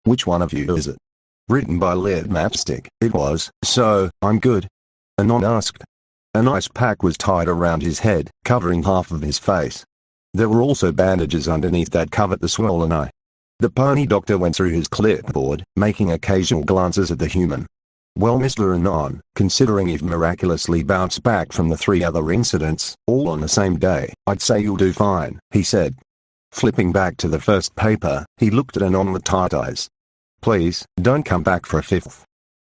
Which one of you is it? Written by Laird Mapstick. It was. So, I'm good. Anon asked. An ice pack was tied around his head, covering half of his face. There were also bandages underneath that covered the swollen eye. The pony doctor went through his clipboard, making occasional glances at the human. Well, Mr. Anon, considering you've miraculously bounced back from the 3 other incidents, all on the same day, I'd say you'll do fine, he said. Flipping back to the first paper, he looked at Anon with tight eyes. Please, don't come back for a 5th.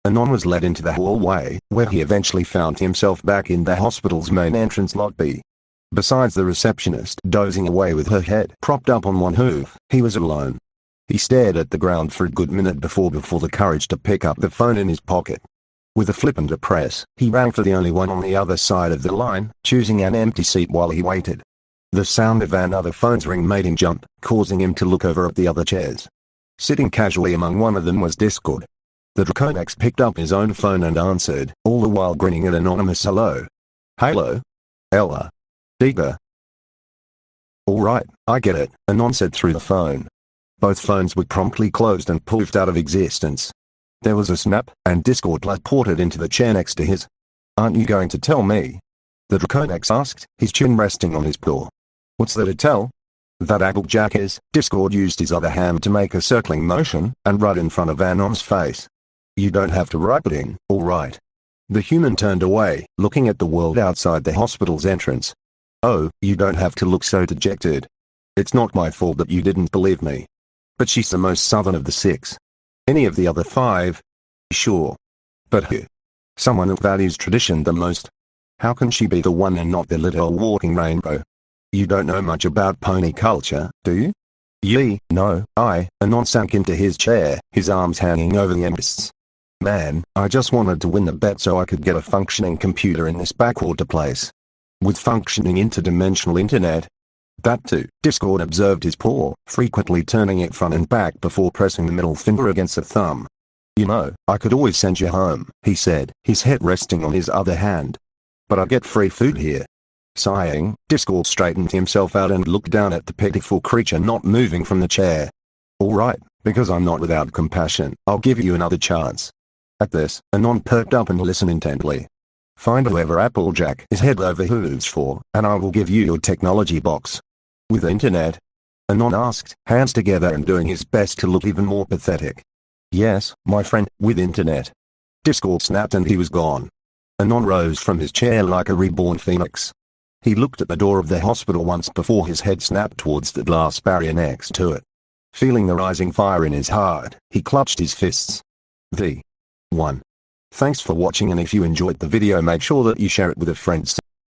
Anon was led into the hallway, where he eventually found himself back in the hospital's main entrance lobby. Besides the receptionist dozing away with her head propped up on one hoof, he was alone. He stared at the ground for a good minute before the courage to pick up the phone in his pocket. With a flip and a press, he rang for the only one on the other side of the line, choosing an empty seat while he waited. The sound of another phone's ring made him jump, causing him to look over at the other chairs. Sitting casually among one of them was Discord. The Draconex picked up his own phone and answered, all the while grinning an anonymous hello. Hello? Ella? Diga? Alright, I get it, Anon said through the phone. Both phones were promptly closed and poofed out of existence. There was a snap, and Discord teleported into the chair next to his. Aren't you going to tell me? The Draconex asked, his chin resting on his paw. What's there to tell? That Applejack is. Discord used his other hand to make a circling motion, and right in front of Anon's face. You don't have to write it in, alright. The human turned away, looking at the world outside the hospital's entrance. Oh, you don't have to look so dejected. It's not my fault that you didn't believe me. But she's the most southern of the 6. Any of the other 5? Sure. But who? Someone who values tradition the most. How can she be the one and not the little walking rainbow? You don't know much about pony culture, do you? Yee, no, Anon sank into his chair, his arms hanging over the wrists. Man, I just wanted to win the bet so I could get a functioning computer in this backwater place. With functioning interdimensional internet. That too. Discord observed his paw, frequently turning it front and back before pressing the middle finger against the thumb. You know, I could always send you home, he said, his head resting on his other hand. But I get free food here. Sighing, Discord straightened himself out and looked down at the pitiful creature not moving from the chair. Alright, because I'm not without compassion, I'll give you another chance. At this, Anon perked up and listened intently. Find whoever Applejack is head over hooves for, and I will give you your technology box. With internet? Anon asked, hands together and doing his best to look even more pathetic. Yes, my friend, with internet. Discord snapped and he was gone. Anon rose from his chair like a reborn phoenix. He looked at the door of the hospital once before his head snapped towards the glass barrier next to it. Feeling the rising fire in his heart, he clutched his fists. The 1. Thanks for watching, and if you enjoyed the video, make sure that you share it with a friend.